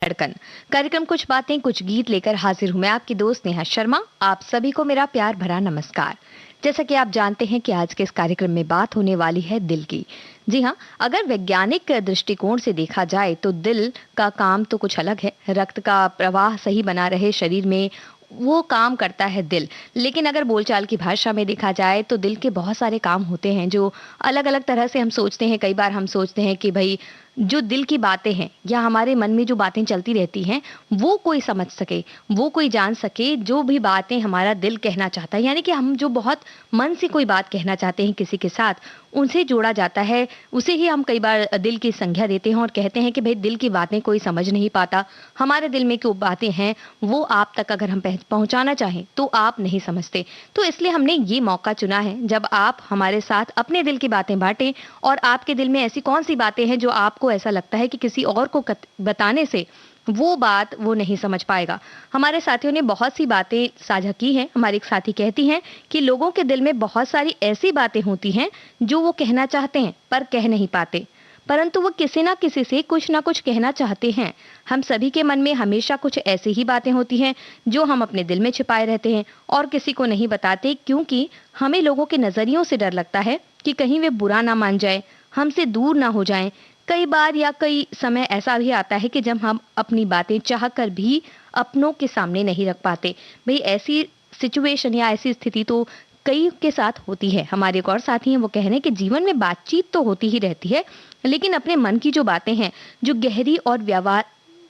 धड़कन कार्यक्रम कुछ बातें कुछ गीत लेकर हाजिर हूं मैं आपकी दोस्त नेहा शर्मा। आप सभी को मेरा प्यार भरा नमस्कार। जैसा कि आप जानते हैं कि आज के इस कार्यक्रम में बात होने वाली है दिल की। जी हाँ, अगर वैज्ञानिक दृष्टिकोण से देखा जाए तो दिल का काम तो कुछ अलग है। रक्त का प्रवाह सही बना रहे शरीर में, वो काम करता है दिल। लेकिन अगर बोलचाल की भाषा में देखा जाए तो दिल के बहुत सारे काम होते हैं जो अलग अलग तरह से हम सोचते हैं। कई बार हम सोचते हैं कि भाई जो दिल की बातें हैं या हमारे मन में जो बातें चलती रहती हैं वो कोई समझ सके, वो कोई जान सके, जो भी बातें हमारा दिल कहना चाहता है, यानी कि हम जो बहुत मन से कोई बात कहना चाहते हैं किसी के साथ, उनसे जोड़ा जाता है। उसे ही हम कई बार दिल की संज्ञा देते हैं और कहते हैं कि भाई दिल की बातें कोई समझ नहीं पाता। हमारे दिल में जो बातें हैं वो आप तक अगर हम पहुंचाना चाहें तो आप नहीं समझते। तो इसलिए हमने ये मौका चुना है जब आप हमारे साथ अपने दिल की बातें बांटें। और आपके दिल में ऐसी कौन सी बातें हैं जो आपको ऐसा लगता है कि किसी और को बताने से वो बात वो नहीं समझ पाएगा। हमारे साथियों ने बहुत सी बातें साझा की हैं। हमारी एक साथी कहती हैं कि लोगों के दिल में बहुत सारी ऐसी बातें होती हैं जो वो कहना चाहते हैं पर कह नहीं पाते, परंतु वो किसी ना किसी से कुछ ना कुछ कहना चाहते हैं। हम सभी के मन में हमेशा कुछ ऐसी ही बातें होती हैं जो हम अपने दिल में छिपाए रहते हैं और किसी को नहीं बताते, क्योंकि हमें लोगों के नजरियों से डर लगता है कि कहीं वे बुरा ना मान जाए, हमसे दूर ना हो जाएं। कई बार या कई समय ऐसा भी आता है कि जब हम अपनी बातें चाहकर भी अपनों के सामने नहीं रख पाते। भाई ऐसी सिचुएशन या ऐसी स्थिति तो कई के साथ होती है। हमारे एक और साथी हैं, वो कह रहे हैं कि जीवन में बातचीत तो होती ही रहती है, लेकिन अपने मन की जो बातें हैं, जो गहरी और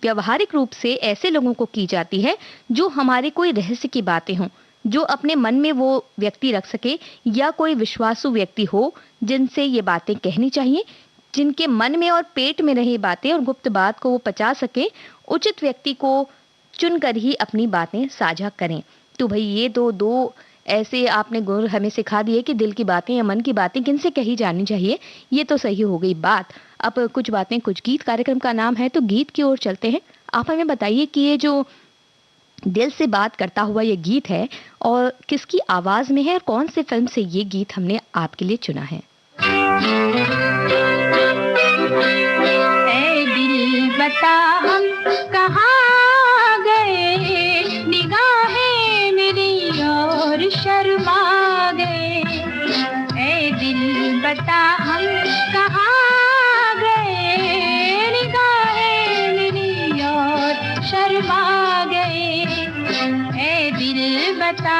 व्यवहारिक रूप से ऐसे लोगों को की जाती है जो हमारे कोई रहस्य की बातें हों, जो अपने मन में वो व्यक्ति रख सके, या कोई विश्वासु व्यक्ति हो जिनसे ये बातें कहनी चाहिए, जिनके मन में और पेट में रही बातें और गुप्त बात को वो पचा सके, उचित व्यक्ति को चुनकर ही अपनी बातें साझा करें। तो भाई ये दो ऐसे आपने गुण हमें सिखा दिए कि दिल की बातें या मन की बातें किनसे कही जानी चाहिए। ये तो सही हो गई बात। अब कुछ बातें कुछ गीत कार्यक्रम का नाम है, तो गीत की ओर चलते हैं। आप हमें बताइए कि ये जो दिल से बात करता हुआ ये गीत है और किसकी आवाज में है और कौन से फिल्म से ये गीत हमने आपके लिए चुना है। ऐ दिल बता हम कहाँ गए, निगाहें मेरी और शर्मा गए। ऐ दिल बता हम कहाँ गए, निगाहें मेरी और शर्मा गए। ऐ दिल बता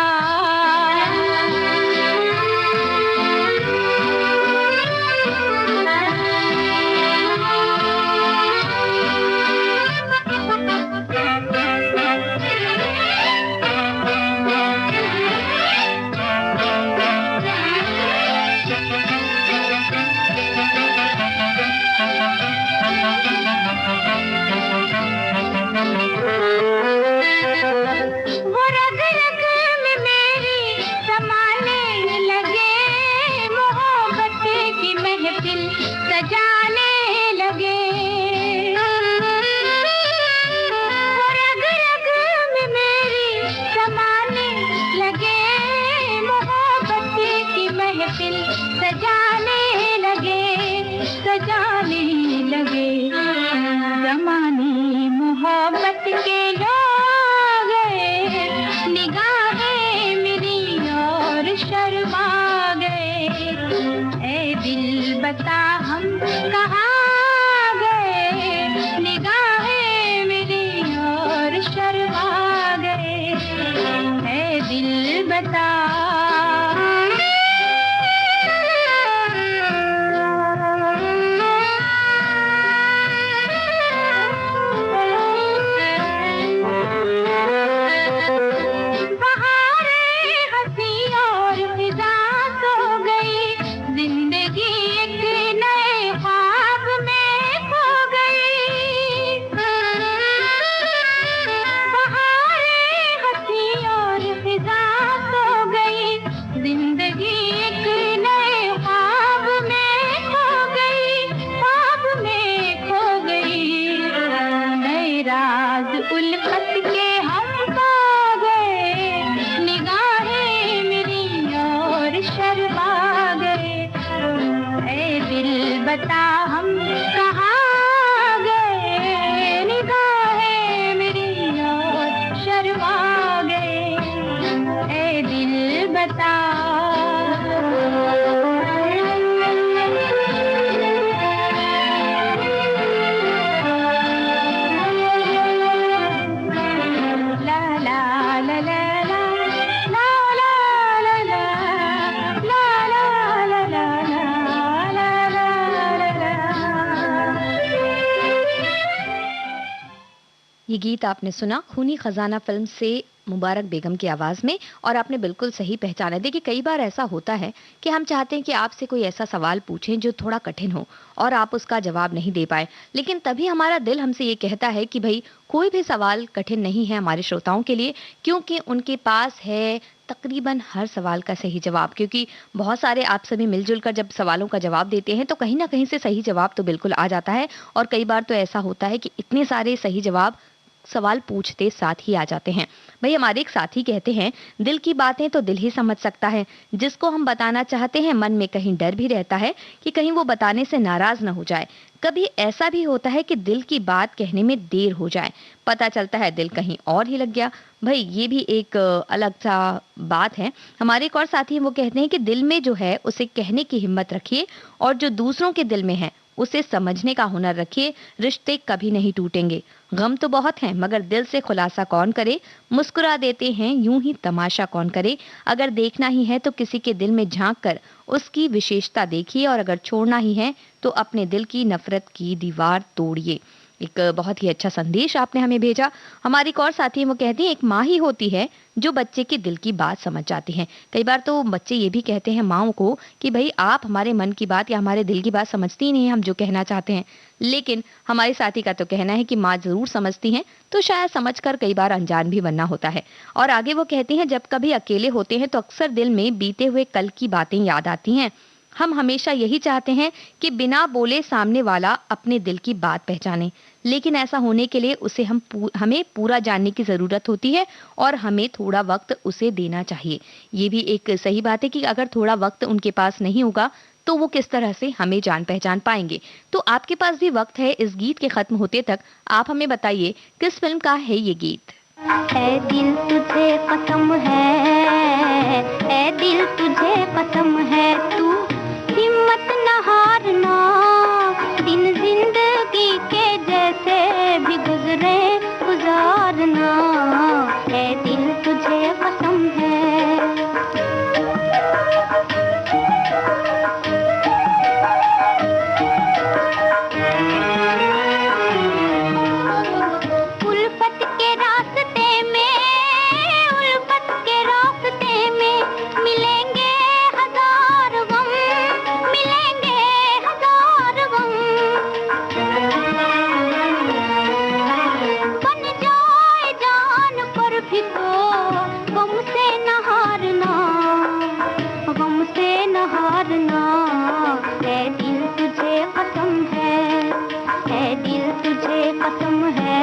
बता हम कहाँ गए, निगाहें ये गीत आपने सुना खूनी खजाना फिल्म से मुबारक बेगम की आवाज में, और आपने बिल्कुल सही पहचाना। देखिए कई बार ऐसा होता है कि हम चाहते हैं कि आपसे कोई ऐसा सवाल पूछें जो थोड़ा कठिन हो और आप उसका जवाब नहीं दे पाए, लेकिन तभी हमारा दिल हमसे ये कहता है कि भाई कोई भी सवाल कठिन नहीं है हमारे श्रोताओं के लिए, क्योंकि उनके पास है तकरीबन हर सवाल का सही जवाब। क्योंकि बहुत सारे आप सभी मिलजुल कर जब सवालों का जवाब देते हैं तो कहीं ना कहीं से सही जवाब तो बिल्कुल आ जाता है, और कई बार तो ऐसा होता है कि इतने सारे सही जवाब सवाल पूछते साथ ही आ जाते हैं। भाई हमारे एक साथी कहते हैं, दिल की बातें तो दिल ही समझ सकता है, जिसको हम बताना चाहते हैं मन में कहीं डर भी रहता है कि कहीं वो बताने से नाराज न हो जाए। कभी ऐसा भी होता है कि दिल की बात कहने में देर हो जाए, पता चलता है दिल कहीं और ही लग गया। भाई ये भी एक अलग सा बात है। हमारे एक और साथी हैं, वो कहते हैं कि दिल में जो है उसे कहने की हिम्मत रखिए, और जो दूसरों के दिल में है उसे समझने का हुनर रखिए, रिश्ते कभी नहीं टूटेंगे। गम तो बहुत हैं मगर दिल से खुलासा कौन करे, मुस्कुरा देते हैं यूं ही तमाशा कौन करे। अगर देखना ही है तो किसी के दिल में झांक कर उसकी विशेषता देखिए, और अगर छोड़ना ही है तो अपने दिल की नफरत की दीवार तोड़िए। एक बहुत ही अच्छा संदेश आपने हमें भेजा। हमारी एक और साथी हैं, वो कहती हैं एक माँ ही होती है जो बच्चे के दिल की बात समझ जाती है। कई बार तो बच्चे ये भी कहते हैं माँओं को कि भाई आप हमारे मन की बात या हमारे दिल की बात समझती ही नहीं है, हम जो कहना चाहते हैं। लेकिन हमारे साथी का तो कहना है कि माँ जरूर समझती हैं, तो शायद समझकर कई बार अनजान भी बनना होता है। और आगे वो कहती हैं जब कभी अकेले होते हैं तो अक्सर दिल में बीते हुए कल की बातें याद आती हैं। हम हमेशा यही चाहते हैं कि बिना बोले सामने वाला अपने दिल की बात पहचाने, लेकिन ऐसा होने के लिए उसे हमें पूरा जानने की ज़रूरत होती है, और हमें थोड़ा वक्त उसे देना चाहिए। ये भी एक सही बात है कि अगर थोड़ा वक्त उनके पास नहीं होगा तो वो किस तरह से हमें जान पहचान पाएंगे। तो आपके पास भी वक्त है इस गीत के खत्म होते तक। आप हमें बताइए किस फिल्म का है ये गीत। है दिल तुझे कसम है दिल तुझे कसम है, तू हिम्मत न हारना, दिन जिंदगी के जैसे भी गुजरे गुजारना, है दिल तुझे कसम है। उल्फत के रास्ते में मिलेंगे हजार गम, मिलेंगे हजार गम, बन जाए जान पर भी तो गम से न हारना, गम से न हारना, है दिल तुझे कसम है दिल तुझे कसम है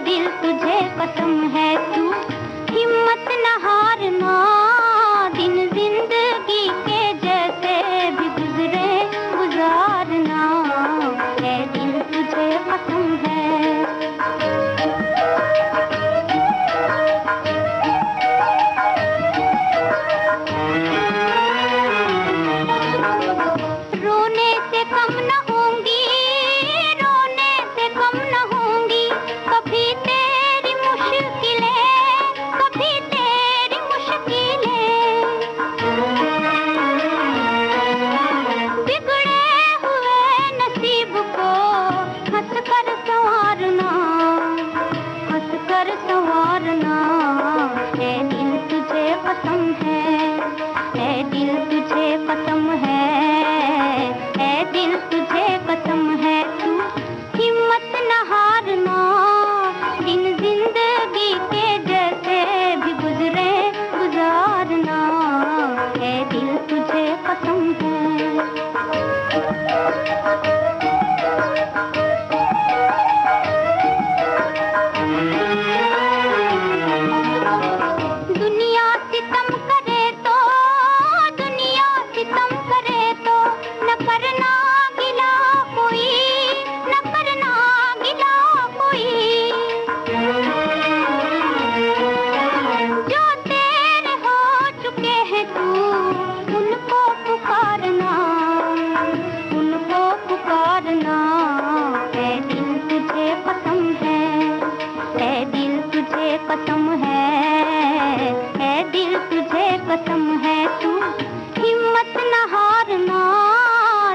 दिल तुझे कसम है, तू हिम्मत न हारना, दिन जिंदगी के जैसे भी गुजरे गुजारना, है दिल तुझे कसम है। रोने से कम न होंगी, रोने से कम न होंगी, कभी तेरी मुश्किलें, कभी तेरी मुश्किलें, बिगड़े हुए नसीब को हंस कर संवारना, हंस कर संवारना, है दिल तुझे कसम है दिल तुझे कसम है दिल तुझे कसम है, तू हिम्मत न हारना, दिन जिंदगी के जैसे भी गुजरे गुजारना, है दिल तुझे कसम है। दुनिया सितम करे तो, दुनिया सितम करे तो न करना गिला कोई, न करना गिला कोई, जो तेरे हो चुके हैं तू उनको पुकारना, उनको पुकारना, है दिल तुझे कसम है दिल तुझे कसम है दिल तुझे कसम है, तू हिम्मत न हारना,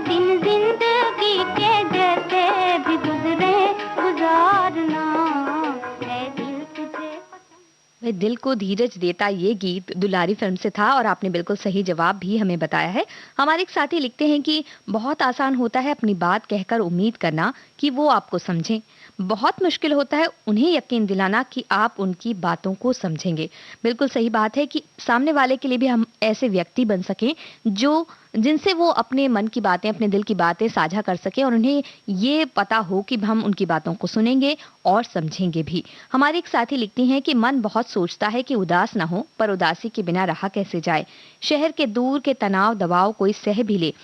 दिन जिंदगी के जैसे भी गुजरे गुजारना। है दिल को धीरज देता ये गीत दुलारी फिल्म से था और आपने बिल्कुल सही जवाब भी हमें बताया है। हमारे एक साथी लिखते हैं कि बहुत आसान होता है अपनी बात कहकर उम्मीद करना कि वो आपको समझें। बहुत मुश्किल होता है उन्हें यकीन दिलाना कि आप उनकी बातों को समझेंगे। बिल्कुल सही बात है कि सामने वाले के लिए भी हम ऐसे व्यक्ति बन सकें जो जिनसे वो अपने मन की बातें, अपने दिल की बातें साझा कर सकें और उन्हें ये पता हो कि हम उनकी बातों को सुनेंगे और समझेंगे भी। हमारी एक साथी लिखती हैं कि मन बहुत सोचता है कि उदास ना हो, पर उदासी के बिना रहा कैसे जाए। शहर के दूर के तनाव दबाव कोई सह भी ले,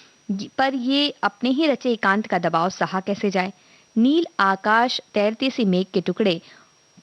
पर ये अपने ही रचे एकांत का दबाव सहा कैसे जाए। नील आकाश, तैरते से मेघ के टुकड़े,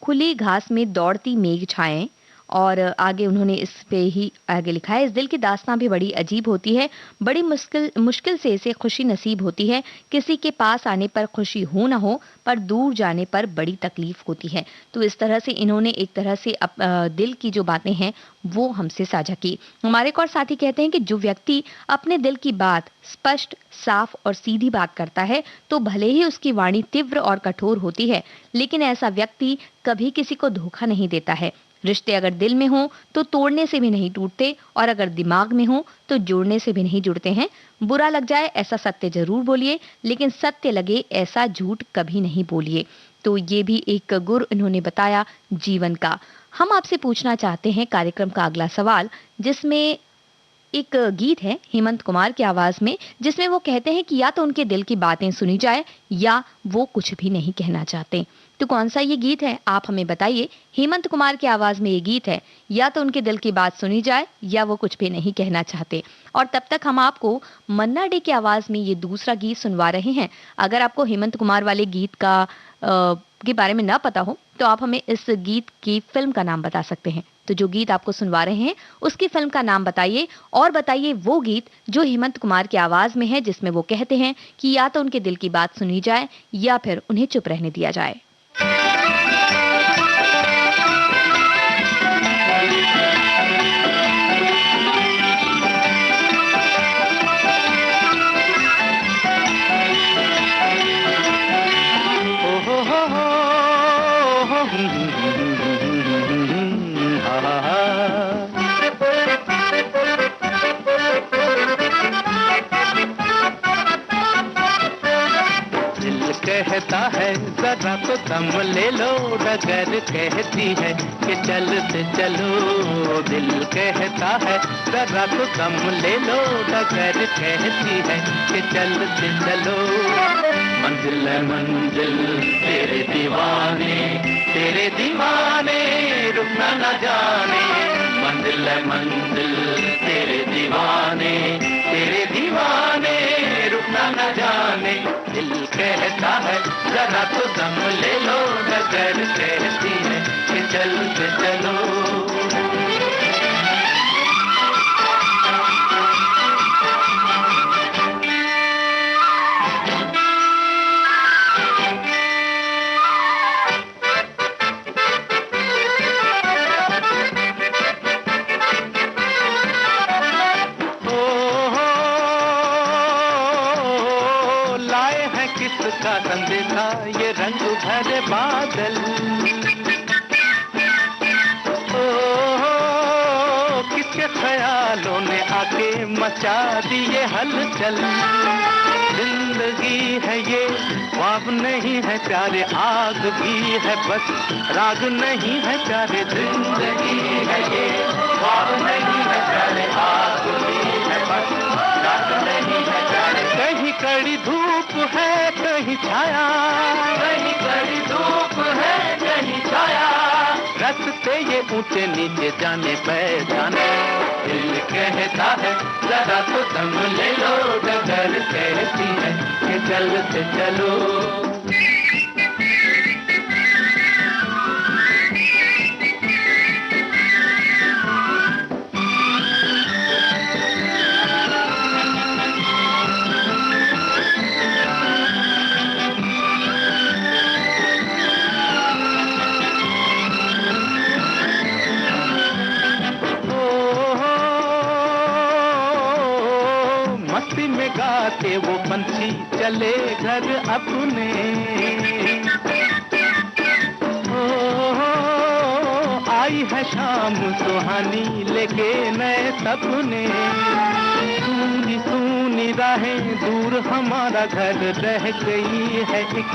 खुली घास में दौड़ती मेघ छाएं। और आगे उन्होंने इस पे ही आगे लिखा है, इस दिल की दास्तां भी बड़ी अजीब होती है, बड़ी मुश्किल मुश्किल से इसे खुशी नसीब होती है। किसी के पास आने पर खुशी हो ना हो, पर दूर जाने पर बड़ी तकलीफ होती है। तो इस तरह से इन्होंने एक तरह से दिल की जो बातें हैं वो हमसे साझा की। हमारे एक और साथी कहते हैं कि जो व्यक्ति अपने दिल की बात स्पष्ट, साफ और सीधी बात करता है, तो भले ही उसकी वाणी तीव्र और कठोर होती है, लेकिन ऐसा व्यक्ति कभी किसी को धोखा नहीं देता है। रिश्ते अगर दिल में हो तो तोड़ने से भी नहीं टूटते, और अगर दिमाग में हो तो जोड़ने से भी नहीं जुड़ते हैं। बुरा लग जाए ऐसा सत्य जरूर बोलिए, लेकिन सत्य लगे ऐसा झूठ कभी नहीं बोलिए। तो ये भी एक गुर इन्होंने बताया जीवन का। हम आपसे पूछना चाहते हैं कार्यक्रम का अगला सवाल, जिसमें एक गीत है हेमंत कुमार की आवाज में, जिसमें वो कहते हैं कि या तो उनके दिल की बातें सुनी जाए या वो कुछ भी नहीं कहना चाहते। तो कौन सा ये गीत है आप हमें बताइए। हेमंत कुमार की आवाज में ये गीत है, या तो उनके दिल की बात सुनी जाए या वो कुछ भी नहीं कहना चाहते। और तब तक हम आपको मन्ना डे की आवाज में ये दूसरा गीत सुनवा रहे हैं। अगर आपको हेमंत कुमार वाले गीत का के बारे में ना पता हो तो आप हमें इस गीत की फिल्म का नाम बता सकते हैं। तो जो गीत आपको सुनवा रहे हैं उसकी फिल्म का नाम बताइए, और बताइए वो गीत जो हेमंत कुमार की आवाज में है, जिसमें वो कहते हैं कि या तो उनके दिल की बात सुनी जाए या फिर उन्हें चुप रहने दिया जाए। कहता है जरा तो दम ले लो, डगर कहती है कि चलते चलो। दिल कहता है जरा तो दम ले लो, डगर कहती है कि चलते चलो। मंजिल है मंजिल तेरे दीवाने रुकना न जाने। मंजिल है मंजिल तेरे दीवाने रुकना न जाने। दिल कहता है जरा तो दम ले लो, डगर कहती है कि चलते चलो। का संदेशा ये रंग भरे बादल, किसके ख्यालों ने आके मचा दिए हलचल। जिंदगी है ये ख्वाब नहीं है प्यारे, आग भी है बस राग नहीं है प्यारे। जिंदगी है ये ख्वाब नहीं है प्यारे, आग भी है बस राग नहीं है प्यारे। कहीं कड़ी धूप है कहीं छाया, कहीं कड़ी धूप है कहीं छाया। रास्ते ये ऊंचे नीचे जाने पहचाने। दिल कहता है जरा तो दम ले लो, डगर कहती है कि चलते चलो। गाते वो पंछी चले घर अपने। आई है शाम सुहानी लेके नए सपने, सूनी सूनी राहें दूर हमारा घर रह गई है एक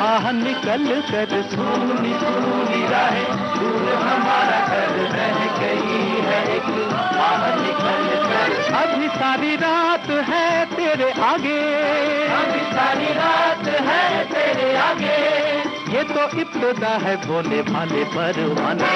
आह निकल कर, सूनी सूनी राहें दूर हमारा घर रह गई है एक आह निकल कर। अभी सारी रात है तेरे आगे, अभी सारी रात है तेरे आगे, ये तो इब्तिदा है भोले भाले परवाने।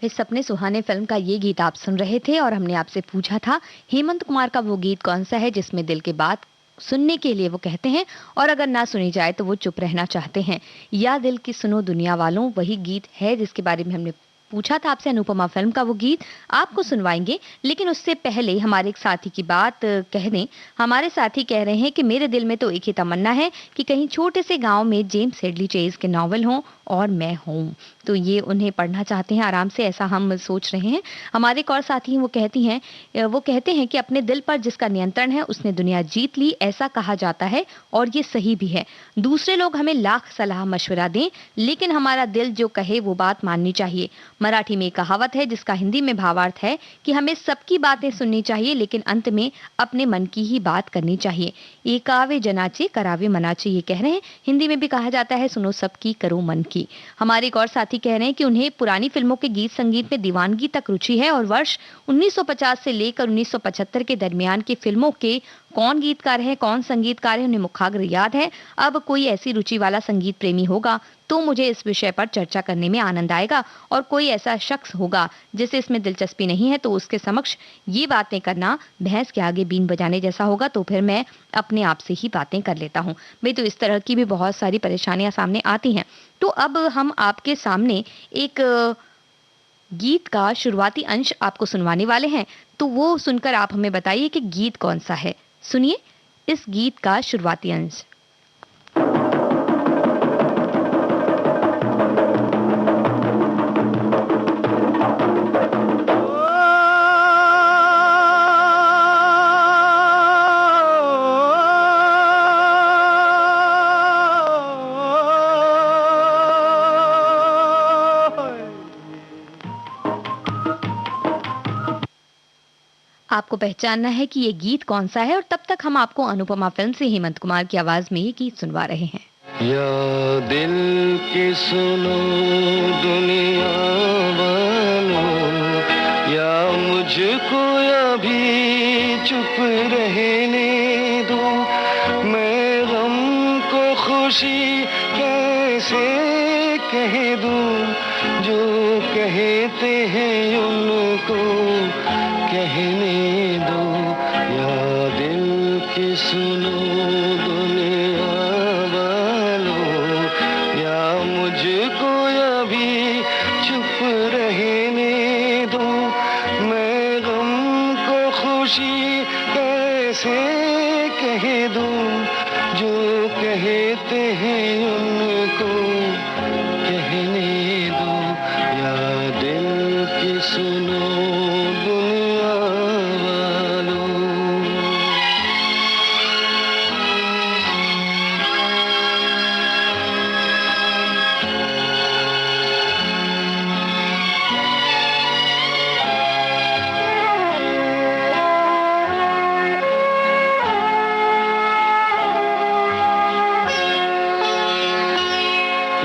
इस सपने सुहाने फिल्म का ये गीत आप सुन रहे थे और हमने आपसे पूछा था हेमंत कुमार का वो गीत कौन सा है जिसमें दिल की बात सुनने के लिए वो कहते हैं और अगर ना सुनी जाए तो वो चुप रहना चाहते हैं। या दिल की सुनो दुनिया वालों वही गीत है जिसके बारे में हमने पूछा था आपसे। अनुपमा फिल्म का वो गीत आपको सुनवाएंगे, लेकिन उससे पहले हमारे एक साथी की बात कह दें। हमारे साथी कह रहे हैं कि मेरे दिल में तो एक ही तमन्ना है कि कहीं छोटे से गांव में जेम्स हेडली चेज के नॉवल हों और मैं हूं, तो ये उन्हें पढ़ना चाहते हैं आराम से, ऐसा हम सोच रहे हैं। हमारे एक और साथी हैं, वो कहते हैं कि अपने दिल पर जिसका नियंत्रण है उसने दुनिया जीत ली, ऐसा कहा जाता है और ये सही भी है। दूसरे लोग हमें लाख सलाह मशवरा दें लेकिन हमारा दिल जो कहे वो बात माननी चाहिए। मराठी में एक कहावत है जिसका हिंदी में भावार्थ है कि हमें सबकी बातें सुननी चाहिए लेकिन अंत में अपने मन की ही बात करनी चाहिए। एकावे जनाचे करावे मनाचे, ये कह रहे हैं। हिंदी में भी कहा जाता है सुनो सबकी करो मन की। हमारे एक और साथी कह रहे हैं कि उन्हें पुरानी फिल्मों के गीत संगीत में दीवानगी तक रुचि है और वर्ष 1950 से लेकर 1975 के दरमियान की फिल्मों के कौन गीतकार है कौन संगीतकार है उन्हें मुखाग्र याद है। अब कोई ऐसी रुचि वाला संगीत प्रेमी होगा तो मुझे इस विषय पर चर्चा करने में आनंद आएगा और कोई ऐसा शख्स होगा जिसे इसमें दिलचस्पी नहीं है तो उसके समक्ष ये बातें करना भैंस के आगे बीन बजाने जैसा होगा, तो फिर मैं अपने आप से ही बातें कर लेता हूँ। भाई तो इस तरह की भी बहुत सारी परेशानियां सामने आती हैं। तो अब हम आपके सामने एक गीत का शुरुआती अंश आपको सुनवाने वाले हैं, तो वो सुनकर आप हमें बताइए कि गीत कौन सा है। सुनिए इस गीत का शुरुआती अंश। आपको पहचानना है कि ये गीत कौन सा है और तब तक हम आपको अनुपमा फिल्म से हेमंत कुमार की आवाज में ये गीत सुनवा रहे हैं। या दिल की सुनो दुनिया वालों, या मुझको अभी चुप रहने दो, मैं गम को खुशी कैसे कह दूं, जो कहते हैं उनको कहने दो। या दिल की सुनो दुनिया वालों, या मुझको अभी चुप रहने दो, मैं गम को खुशी कैसे कह दूं, जो कहते हैं उनको कहने दो। या दिल की सुनो दुनिया वालों।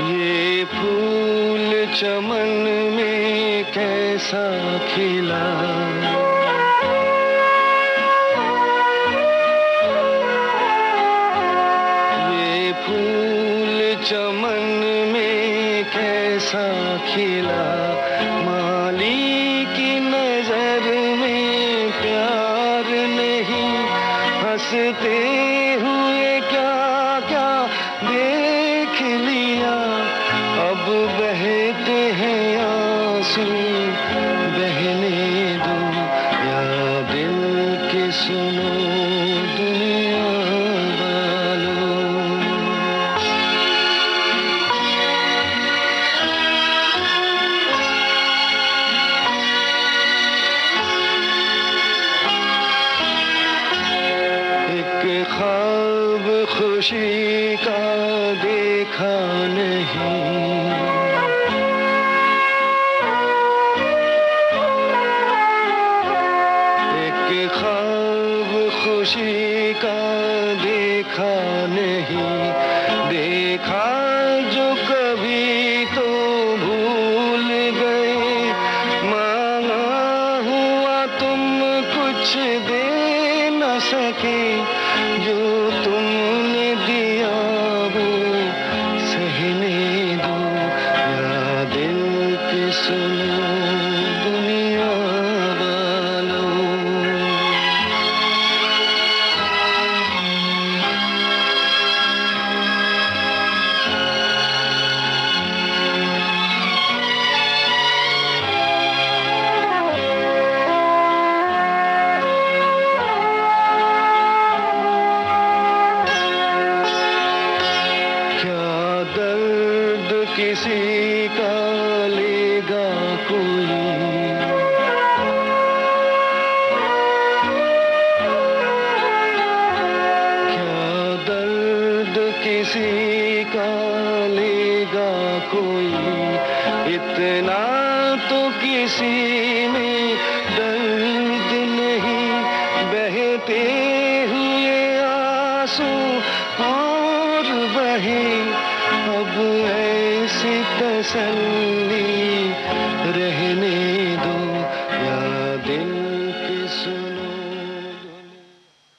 ये फूल चमन में कैसा खिला, ये फूल चमन में कैसा खिला, माली की नजर में प्यार नहीं, हंसते हुए क्या क्या देख लिया, अब बहते हैं आंसू बहने दो। या दिल की सुनो दुनिया वालों। एक एक ख्वाब खुशी का देखा नहीं, एक ख्वाब खुशी का देखा नहीं, देखा जो कभी तो भूल गए, मांगा हुआ तुम कुछ दे न सके, जो तुमने दिया वो सहने दो, या दिल के सुनो दुनिया वालों। किसी का लेगा कोई, क्या दर्द किसी का लेगा कोई, इतना तो किसी में दर्द नहीं, बहते हुए आंसू और बहे, अब ऐसी तसल्ली रहने दो, या दिल के सुनो।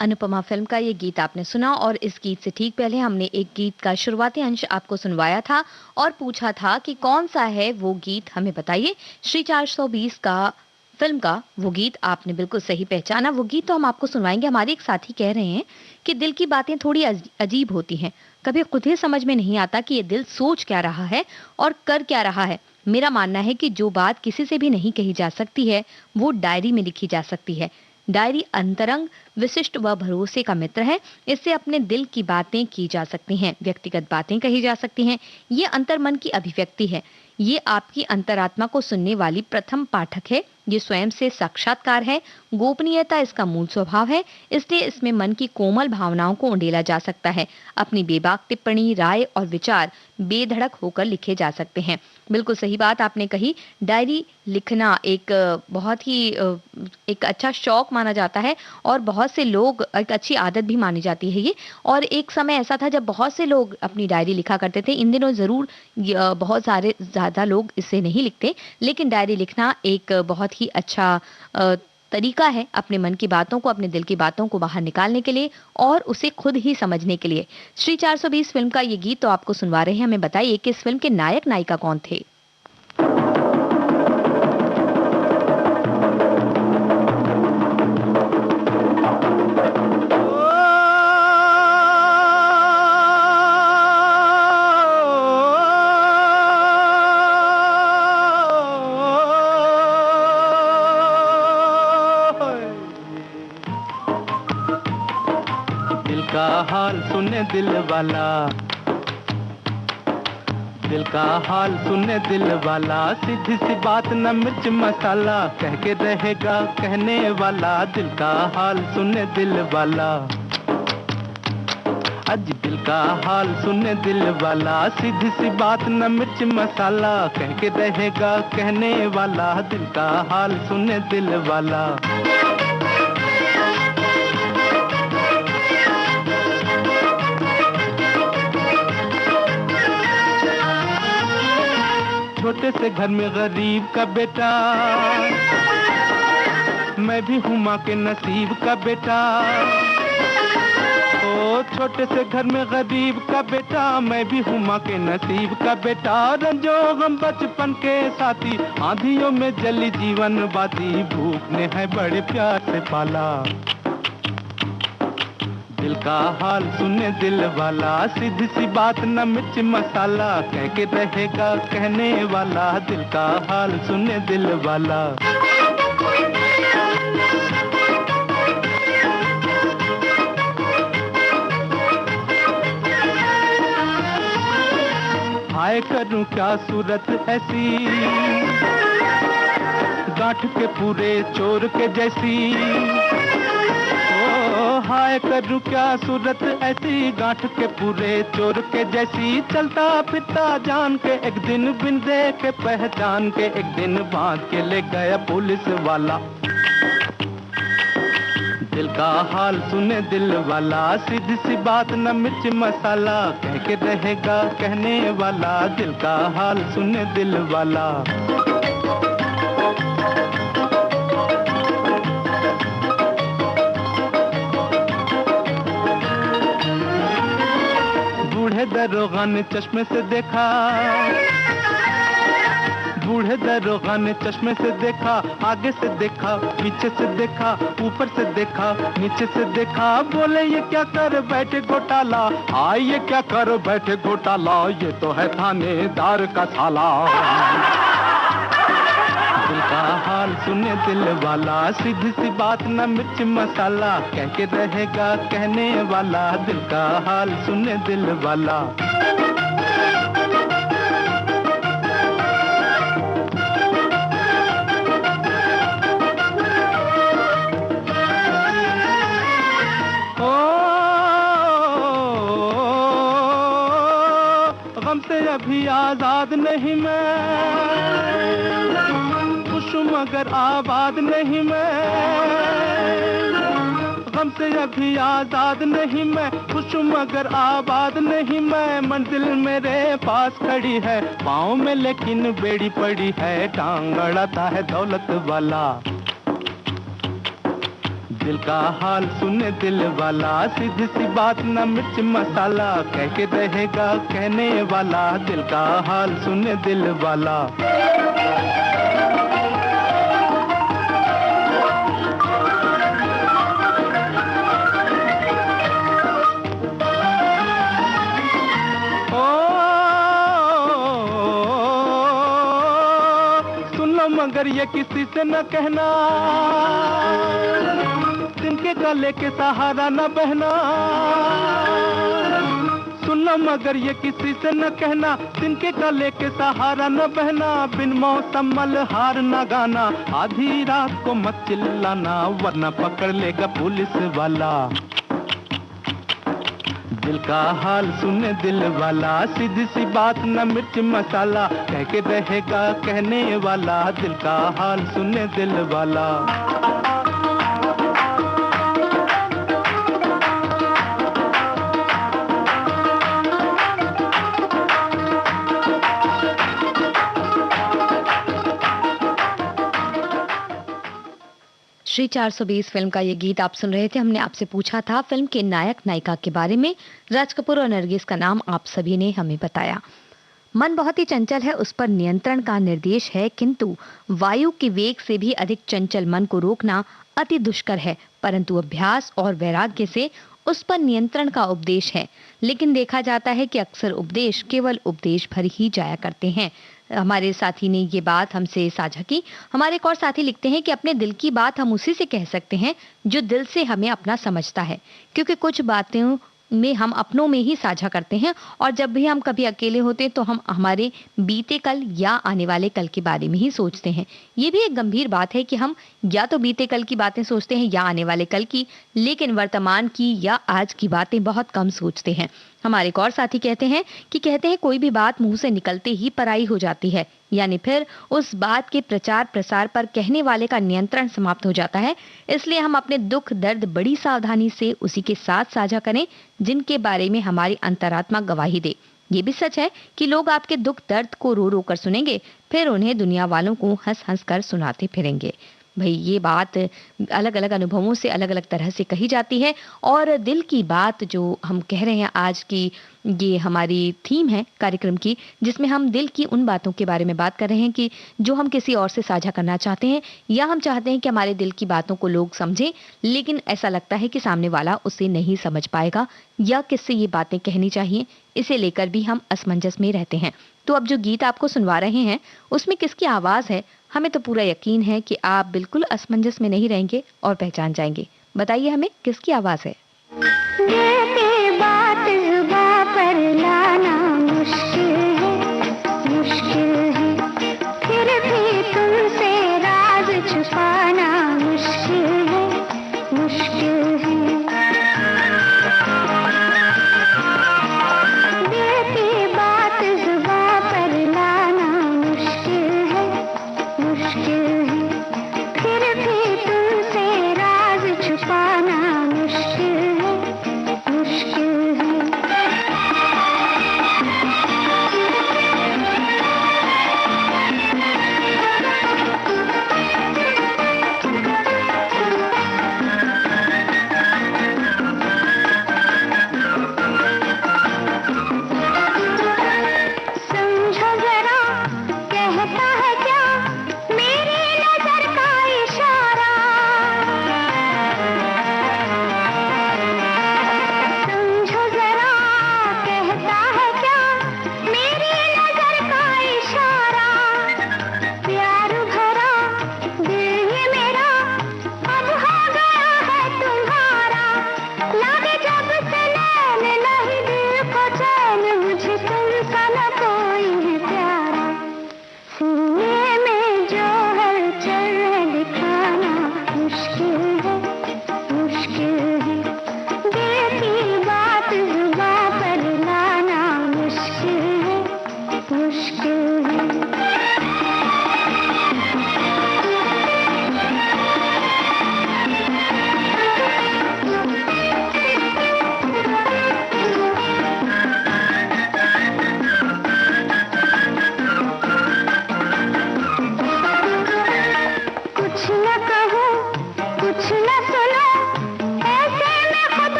अनुपमा फिल्म का ये गीत आपने सुना और इस गीत से ठीक पहले हमने एक गीत का शुरुआती अंश आपको सुनवाया था और पूछा था कि कौन सा है वो गीत, हमें बताइए। श्री 420 का फिल्म का वो गीत आपने बिल्कुल सही पहचाना। वो गीत तो हम आपको सुनवाएंगे। हमारे एक साथी कह रहे हैं कि दिल की बातें थोड़ी अजीब होती हैं, कभी खुद ही समझ में नहीं आता कि ये दिल सोच क्या रहा है और कर क्या रहा है। मेरा मानना है कि जो बात किसी से भी नहीं कही जा सकती है वो डायरी में लिखी जा सकती है। डायरी अंतरंग, विशिष्ट व भरोसे का मित्र है। इससे अपने दिल की बातें की जा सकती हैं, व्यक्तिगत बातें कही जा सकती हैं। ये अंतर्मन की अभिव्यक्ति है। ये आपकी अंतरात्मा को सुनने वाली प्रथम पाठक है। ये स्वयं से साक्षात्कार है। गोपनीयता इसका मूल स्वभाव है, इसलिए इसमें मन की कोमल भावनाओं को उंडेला जा सकता है। अपनी बेबाक टिप्पणी, राय और विचार बेधड़क होकर लिखे जा सकते हैं। बिल्कुल सही बात आपने कही। डायरी लिखना एक बहुत ही एक अच्छा शौक माना जाता है और बहुत से लोग, एक अच्छी आदत भी मानी जाती है ये। और एक समय ऐसा था जब बहुत से लोग अपनी डायरी लिखा करते थे। इन दिनों जरूर बहुत सारे ज्यादा लोग इसे नहीं लिखते, लेकिन डायरी लिखना एक बहुत ही अच्छा तरीका है अपने मन की बातों को, अपने दिल की बातों को बाहर निकालने के लिए और उसे खुद ही समझने के लिए। श्री 420 फिल्म का ये गीत तो आपको सुनवा रहे हैं। हमें बताइए कि इस फिल्म के नायक नायिका कौन थे। हाल सुने दिल वाला, दिल का हाल सुने दिल वाला, सीधी सी बात न मिर्च मसाला, कह के रहेगा कहने वाला, दिल का हाल सुने दिल वाला। आज दिल का हाल सुने दिल वाला, सीधी सी बात न मिर्च मसाला, कह के रहेगा कहने वाला, दिल का हाल सुने दिल वाला। छोटे से घर में गरीब का बेटा, मैं भी हूँ माँ के नसीब का बेटा। ओ छोटे से घर में गरीब का बेटा, मैं भी हूँ माँ के नसीब का बेटा। रंजो गम बचपन के साथी, आंधियों में जली जीवन बाती, भूख ने है बड़े प्यार से पाला। दिल का हाल सुने दिल वाला, सीधी सी बात न मिर्च मसाला, कह के रहेगा कहने वाला, दिल का हाल सुने दिल वाला। हाय करूं क्या सूरत ऐसी, गांठ के पूरे चोर के जैसी। हाय करूं क्या सूरत ऐसी, गांठ के पूरे चोर के जैसी, चलता फिरता जान के एक दिन बिन देखे पहचान के, एक दिन बांध के ले गया पुलिस वाला। दिल का हाल सुने दिल वाला, सीधी सी बात न मिर्च मसाला, कह के रहेगा कहने वाला, दिल का हाल सुने दिल वाला। बूढ़े दरोगा ने चश्मे से देखा, बूढ़े दरोगा ने चश्मे से देखा, आगे से देखा पीछे से देखा, ऊपर से देखा नीचे से देखा, बोले ये क्या कर बैठे घोटाला, आए ये क्या कर बैठे घोटाला, ये तो है थानेदार का साला। दिल का हाल सुने दिल वाला, सीधी सी बात न मिर्च मसाला, कह के रहेगा कहने वाला, दिल का हाल सुने दिल वाला। गम से अभी आजाद नहीं मैं, खुश मगर आबाद नहीं मैं, गम से अभी आजाद नहीं मैं, खुश मगर आबाद नहीं मैं, मंजिल मेरे पास खड़ी है, पाँव में लेकिन बेड़ी पड़ी है, टांग अड़ाता है दौलत वाला। दिल का हाल सुने दिल वाला, सीधी सी बात न मिर्च मसाला, कह के रहेगा कहने वाला, दिल का हाल सुने दिल वाला। सुन लो मगर ये किसी से न कहना, जिनके गले के सहारा न बहना, सुन लो मगर ये किसी से न कहना, जिनके गले के सहारा न बहना, बिन मौसम मलहार न गाना, आधी रात को मत चिल्लाना, वरना पकड़ लेगा पुलिस वाला। दिल का हाल सुने दिल वाला, सीधी सी बात न मिर्च मसाला, कह के रहेगा कहने वाला, दिल का हाल सुने दिल वाला। श्री 420 फिल्म का ये गीत आप सुन रहे थे। हमने आपसे पूछा था फिल्म के नायक नायिका के बारे में। राज कपूर और नरगिस का नाम आप सभी ने हमें बताया। मन बहुत ही चंचल है, उस पर नियंत्रण का निर्देश है, किंतु वायु के वेग से भी अधिक चंचल मन को रोकना अति दुष्कर है, परंतु अभ्यास और वैराग्य से उस पर नियंत्रण का उपदेश है। लेकिन देखा जाता है कि अक्सर उपदेश केवल उपदेश भर ही जाया करते हैं। हमारे साथी ने ये बात हमसे साझा की। हमारे एक और साथी लिखते हैं कि अपने दिल की बात हम उसी से कह सकते हैं जो दिल से हमें अपना समझता है, क्योंकि कुछ बातें में हम अपनों में ही साझा करते हैं, और जब भी हम कभी अकेले होते हैं तो हम हमारे बीते कल या आने वाले कल के बारे में ही सोचते हैं। ये भी एक गंभीर बात है कि हम या तो बीते कल की बातें सोचते हैं या आने वाले कल की, लेकिन वर्तमान की या आज की बातें बहुत कम सोचते हैं। हमारे एक और साथी कहते हैं कोई भी बात मुंह से निकलते ही पराई हो जाती है, यानी फिर उस बात के प्रचार प्रसार पर कहने वाले का नियंत्रण समाप्त हो जाता है। इसलिए हम अपने दुख दर्द बड़ी सावधानी से उसी के साथ साझा करें जिनके बारे में हमारी अंतरात्मा गवाही दे। ये भी सच है कि लोग आपके दुख दर्द को रो रो कर सुनेंगे, फिर उन्हें दुनिया वालों को हंस हंस कर सुनाते फिरेंगे। भाई ये बात अलग अलग अनुभवों से अलग अलग तरह से कही जाती है, और दिल की बात जो हम कह रहे हैं आज की ये हमारी थीम है कार्यक्रम की, जिसमें हम दिल की उन बातों के बारे में बात कर रहे हैं कि जो हम किसी और से साझा करना चाहते हैं, या हम चाहते हैं कि हमारे दिल की बातों को लोग समझें, लेकिन ऐसा लगता है कि सामने वाला उसे नहीं समझ पाएगा या किससे ये बातें कहनी चाहिए, इसे लेकर भी हम असमंजस में रहते हैं। तो अब जो गीत आपको सुनवा रहे हैं उसमें किसकी आवाज है, हमें तो पूरा यकीन है कि आप बिल्कुल असमंजस में नहीं रहेंगे और पहचान जाएंगे। बताइए हमें किसकी आवाज है। बात जुबां पर लाना मुश्किल है, फिर भी तुमसे राज छुपाना मुश्किल है।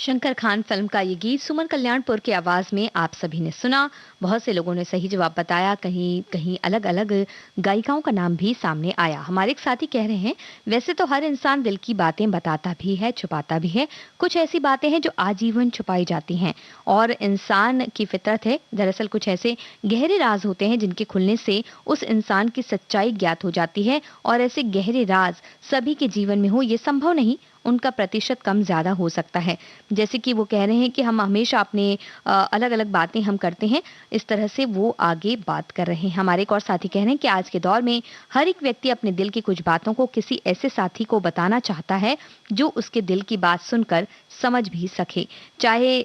शंकर खान फिल्म का ये गीत सुमन कल्याणपुर की आवाज में आप सभी ने सुना। बहुत से लोगों ने सही जवाब बताया, कहीं कहीं अलग अलग गायिकाओं का नाम भी सामने आया। हमारे एक साथी कह रहे हैं, वैसे तो हर इंसान दिल की बातें बताता भी है, छुपाता भी है। कुछ ऐसी बातें हैं जो आजीवन छुपाई जाती हैं और इंसान की फितरत है। दरअसल कुछ ऐसे गहरे राज होते हैं जिनके खुलने से उस इंसान की सच्चाई ज्ञात हो जाती है और ऐसे गहरे राज सभी के जीवन में हो ये संभव नहीं, उनका प्रतिशत कम ज्यादा हो सकता है। जैसे कि वो कह रहे हैं कि हम हमेशा अपने अलग अलग बातें हम करते हैं, इस तरह से वो आगे बात कर रहे हैं। हमारे एक और साथी कह रहे हैं कि आज के दौर में हर एक व्यक्ति अपने दिल की कुछ बातों को किसी ऐसे साथी को बताना चाहता है जो उसके दिल की बात सुनकर समझ भी सके। चाहे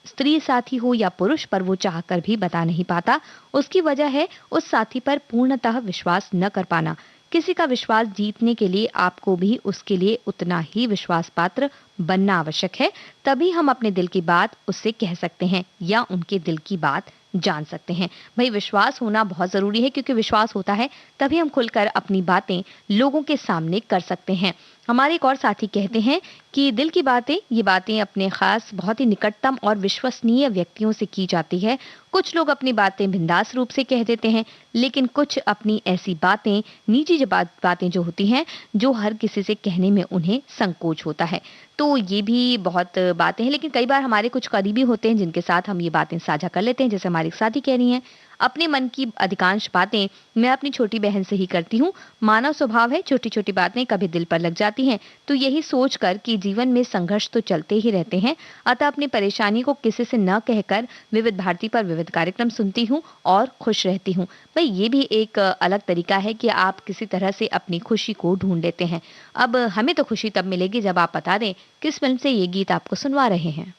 स्त्री साथी हो या पुरुष, पर वो चाहकर भी बता नहीं पाता। उसकी वजह है उस साथी पर पूर्णतः विश्वास न कर पाना। किसी का विश्वास जीतने के लिए आपको भी उसके लिए उतना ही विश्वास पात्र बनना आवश्यक है, तभी हम अपने दिल की बात उससे कह सकते हैं या उनके दिल की बात जान सकते हैं। भाई विश्वास होना बहुत जरूरी है, क्योंकि विश्वास होता है तभी हम खुलकर अपनी बातें लोगों के सामने कर सकते हैं। हमारे एक और साथी कहते हैं कि दिल की बातें, ये बातें अपने खास बहुत ही निकटतम और विश्वसनीय व्यक्तियों से की जाती है। कुछ लोग अपनी बातें बिंदास रूप से कह देते हैं, लेकिन कुछ अपनी ऐसी बातें, निजी बातें जो होती हैं, जो हर किसी से कहने में उन्हें संकोच होता है। तो ये भी बहुत बातें हैं, लेकिन कई बार हमारे कुछ करीबी होते हैं जिनके साथ हम ये बातें साझा कर लेते हैं। जैसे हमारे एक साथी कह रही हैं, अपने मन की अधिकांश बातें मैं अपनी छोटी बहन से ही करती हूँ। मानव स्वभाव है, छोटी छोटी बातें कभी दिल पर लग जाती हैं, तो यही सोचकर कि जीवन में संघर्ष तो चलते ही रहते हैं, अतः अपनी परेशानी को किसी से न कहकर विविध भारती पर विविध कार्यक्रम सुनती हूँ और खुश रहती हूँ। भाई ये भी एक अलग तरीका है कि आप किसी तरह से अपनी खुशी को ढूंढ लेते हैं। अब हमें तो खुशी तब मिलेगी जब आप बता दें किस फिल्म से ये गीत आपको सुनवा रहे हैं।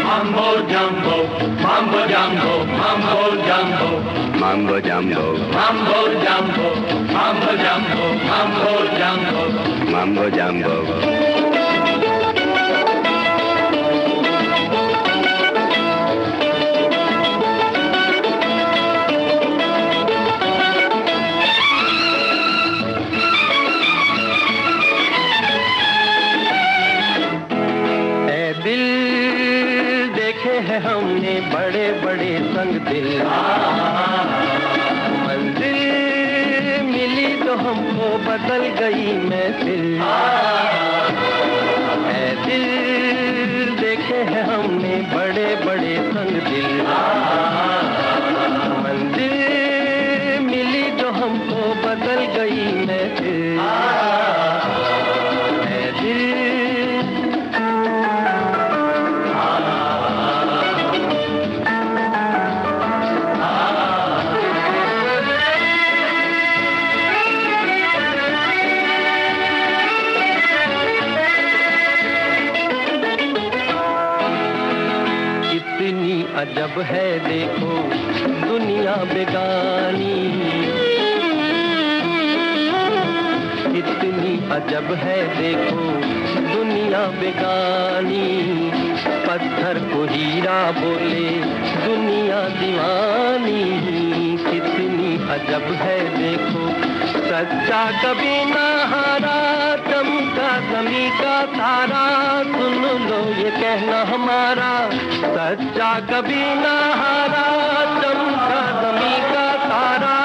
Mambo jumbo, mambo jumbo, mambo jumbo, mambo jumbo, mambo jumbo, mambo jumbo, mambo jumbo, mambo jumbo. हमने बड़े बड़े संग दिल, मंजिल मिली तो हमको बदल गई महफिल। ऐ दिल देखे हैं हमने बड़े बड़े संग दिल, मंजिल मिली तो हमको बदल गई महफिल। ऐ दिल अजब है देखो दुनिया बेगानी, इतनी अजब है देखो दुनिया बेगानी। पत्थर को हीरा बोले दुनिया दीवानी, कितनी अजब है देखो। सच्चा कभी ना हारा, चमका ज़मीं का तारा, सुन लो ये कहना हमारा। सच्चा कभी ना हारा, चमका ज़मीं का तारा,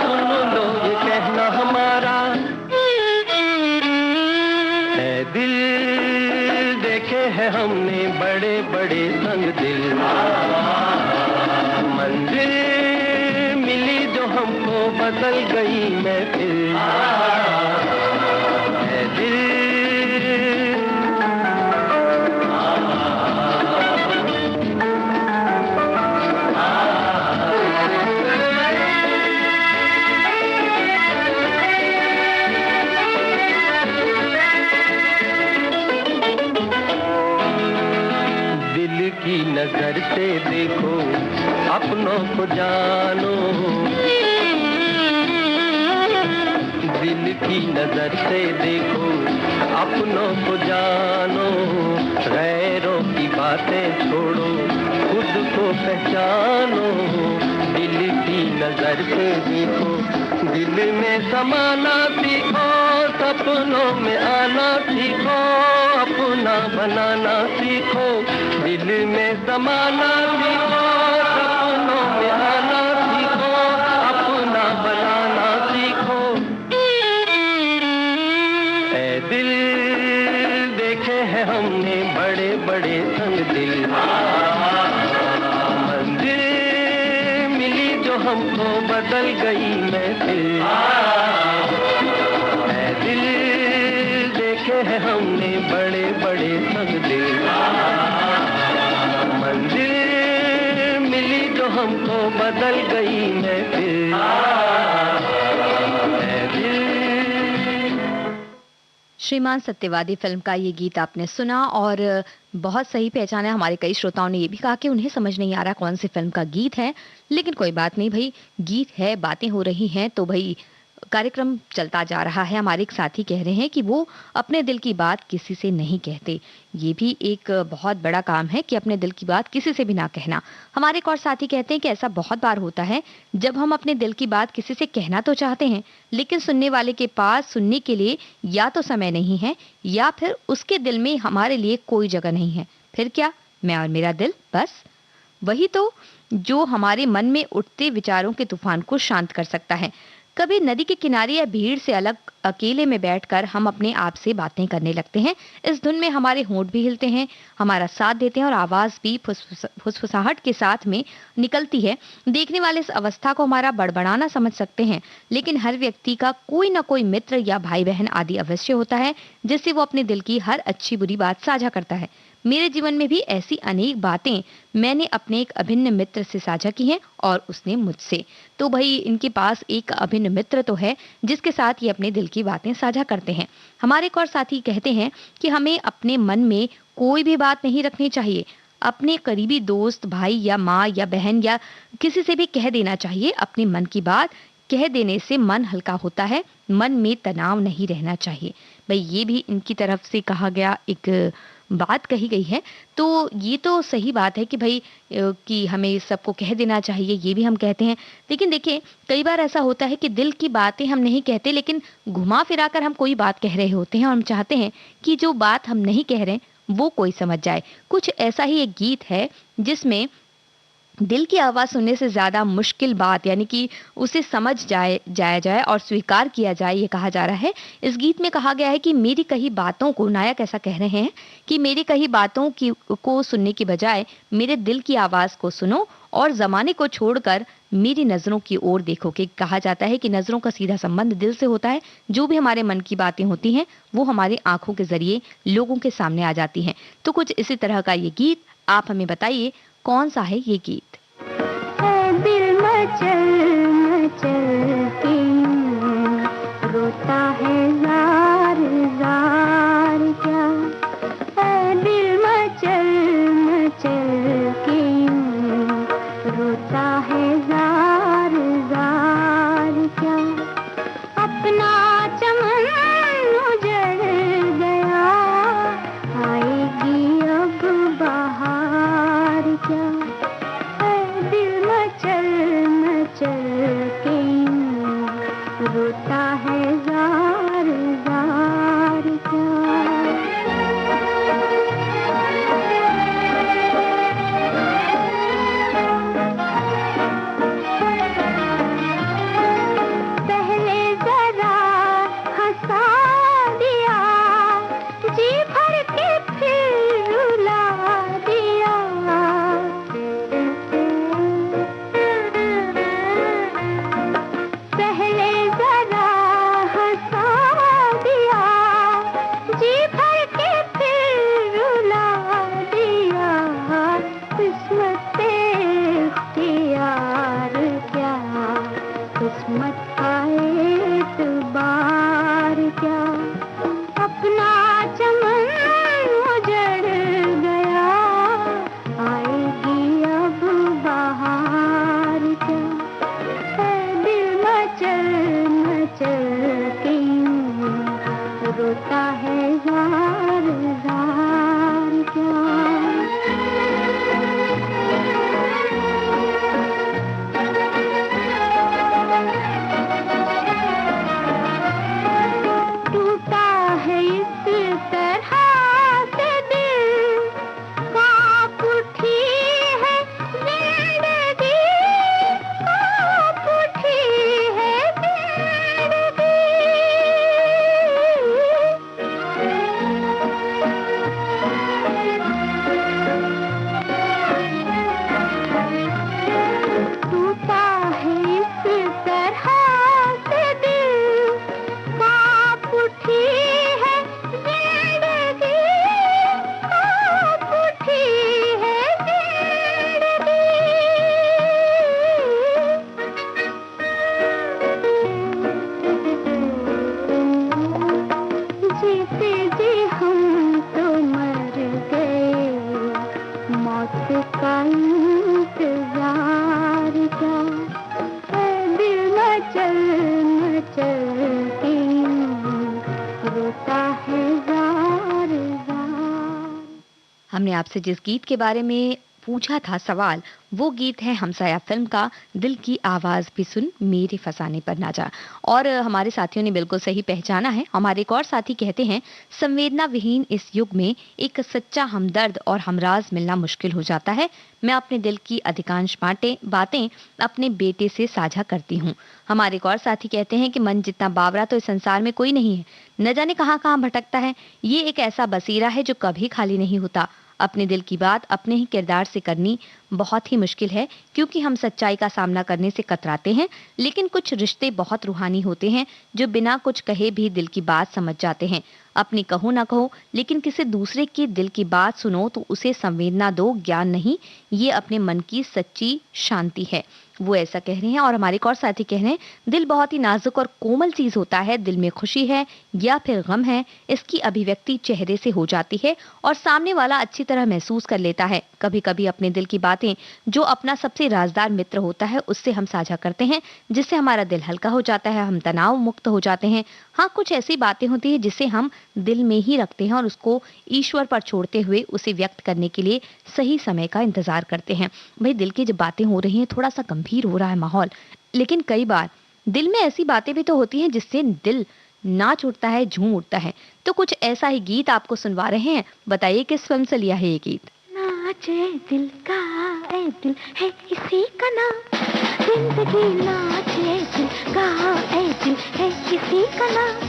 सुन लो ये कहना हमारा। ऐ दिल देखे हैं हमने बड़े बड़े संग दिल, मंजिल मिली जो हमको बदल गई महफिल। ऐ दिल की नजर से देखो अपनों को जानो, दिल की नजर से देखो अपनों को जानो। गैरों की बातें छोड़ो खुद को पहचानो, दिल की नजर से देखो दिल में समाना सीखो, सपनों में आना सीखो, अपना बनाना सीखो। दिल में समाना सीखो, सपनों में आना सीखो, अपना बनाना सीखो। ऐ दिल देखे हैं हमने बड़े बड़े संग दिल, मंजिल मिली जो हमको बदल गई महफिल। ऐ दिल देखे हैं हमने बड़े बड़े संग दिल, मंजिल मिली जो हमको बदल गई महफिल। ऐ दिल। श्रीमान सत्यवादी फिल्म का ये गीत आपने सुना और बहुत सही पहचाना। हमारे कई श्रोताओं ने ये भी कहा कि उन्हें समझ नहीं आ रहा कौन सी फिल्म का गीत है, लेकिन कोई बात नहीं भाई, गीत है, बातें हो रही हैं तो भाई कार्यक्रम चलता जा रहा है। हमारे एक साथी कह रहे हैं कि वो अपने दिल की बात किसी से नहीं कहते। ये भी एक बहुत बड़ा काम है कि अपने दिल की बात किसी से भी ना कहना। हमारे एक और साथी कहते हैं कि ऐसा बहुत बार होता है जब हम अपने दिल की बात किसी से कहना तो चाहते हैं, लेकिन सुनने वाले के पास सुनने के लिए या तो समय नहीं है या फिर उसके दिल में हमारे लिए कोई जगह नहीं है। फिर क्या, मैं और मेरा दिल, बस वही तो जो हमारे मन में उठते विचारों के तूफान को शांत कर सकता है। कभी नदी के किनारे या भीड़ से अलग अकेले में बैठकर हम अपने आप से बातें करने लगते हैं। इस धुन में हमारे होंठ भी हिलते हैं, हमारा साथ देते हैं और आवाज भी फुसफुसाहट के साथ में निकलती है। देखने वाले इस अवस्था को हमारा बड़बड़ाना समझ सकते हैं, लेकिन हर व्यक्ति का कोई ना कोई मित्र या भाई बहन आदि अवश्य होता है जिससे वो अपने दिल की हर अच्छी बुरी बात साझा करता है। मेरे जीवन में भी ऐसी अनेक बातें मैंने अपने एक अभिन्न मित्र से साझा की हैं और उसने मुझसे। तो भाई इनके पास एक अभिन्न मित्र तो है जिसके साथ ये अपने दिल की बातें साझा करते हैं। हमारे एक और साथी कहते हैं कि हमें अपने मन में कोई भी बात नहीं रखनी चाहिए। अपने करीबी दोस्त, भाई या माँ या बहन या किसी से भी कह देना चाहिए। अपने मन की बात कह देने से मन हल्का होता है, मन में तनाव नहीं रहना चाहिए। भाई ये भी इनकी तरफ से कहा गया एक बात कही गई है। तो ये तो सही बात है कि भाई कि हमें सबको कह देना चाहिए, ये भी हम कहते हैं। लेकिन देखिए कई बार ऐसा होता है कि दिल की बातें हम नहीं कहते, लेकिन घुमा फिरा कर हम कोई बात कह रहे होते हैं और हम चाहते हैं कि जो बात हम नहीं कह रहे वो कोई समझ जाए। कुछ ऐसा ही एक गीत है जिसमें दिल की आवाज़ सुनने से ज़्यादा मुश्किल बात यानी कि उसे समझ जाए और स्वीकार किया जाए, ये कहा जा रहा है। इस गीत में कहा गया है कि मेरी कही बातों को, नायक ऐसा कह रहे हैं कि मेरी कही बातों की को सुनने की बजाय मेरे दिल की आवाज़ को सुनो और ज़माने को छोड़कर मेरी नज़रों की ओर देखो। कि कहा जाता है कि नज़रों का सीधा संबंध दिल से होता है। जो भी हमारे मन की बातें होती हैं वो हमारी आंखों के जरिए लोगों के सामने आ जाती हैं। तो कुछ इसी तरह का ये गीत, आप हमें बताइए कौन सा है ये गीत। दिल मचल मचल के रोता है जार जार क्या, दिल मचल मचल के रोता है जार जार क्या, अपना चमन उजड़ गया आएगी अब बहार क्या, दिल मचल मचल के हमने आपसे जिस गीत के बारे में पूछा था सवाल, वो गीत है हमसाया फिल्म का दिल की आवाज भी सुन मेरे फसाने पर ना जा। और हमारे साथियों ने बिल्कुल सही पहचाना है। हमारे एक और साथी कहते हैं, संवेदना विहीन इस युग में एक सच्चा हमदर्द और हमराज मिलना मुश्किल हो जाता है। मैं अपने दिल की अधिकांश बातें अपने बेटे से साझा करती हूँ। हमारे एक और साथी कहते हैं कि मन जितना बावरा तो इस संसार में कोई नहीं है, न जाने कहाँ कहाँ भटकता है। ये एक ऐसा बसेरा है जो कभी खाली नहीं होता। अपने दिल की बात अपने ही किरदार से करनी बहुत ही मुश्किल है, क्योंकि हम सच्चाई का सामना करने से कतराते हैं। लेकिन कुछ रिश्ते बहुत रूहानी होते हैं जो बिना कुछ कहे भी दिल की बात समझ जाते हैं। अपनी कहो ना कहो, लेकिन किसी दूसरे के दिल की बात सुनो तो उसे संवेदना दो, ज्ञान नहीं। ये अपने मन की सच्ची शांति है। वो ऐसा कह रहे हैं। और हमारे एक और साथी कह रहे हैं, दिल बहुत ही नाजुक और कोमल चीज होता है। दिल में खुशी है या फिर गम है, इसकी अभिव्यक्ति चेहरे से हो जाती है और सामने वाला अच्छी तरह महसूस कर लेता है। कभी कभी अपने दिल की बातें जो अपना सबसे राजदार मित्र होता है उससे हम साझा करते हैं, जिससे हमारा दिल हल्का हो जाता है, हम तनाव मुक्त हो जाते हैं। हाँ, कुछ ऐसी बातें होती है जिसे हम दिल में ही रखते हैं और उसको ईश्वर पर छोड़ते हुए उसे व्यक्त करने के लिए सही समय का इंतजार करते हैं। भाई, दिल की जब बातें हो रही हैं, थोड़ा सा गंभीर हो रहा है माहौल, लेकिन कई बार दिल में ऐसी बातें भी तो होती हैं जिससे दिल नाच उठता है, झूम उठता है। तो कुछ ऐसा ही गीत आपको सुनवा रहे हैं। बताइए किस फिल्म से लिया है ये गीत। नाचे दिल का ए दिल है किसी का नाम, जिंदगी नाचे दिल का ए दिल है किसी का नाम,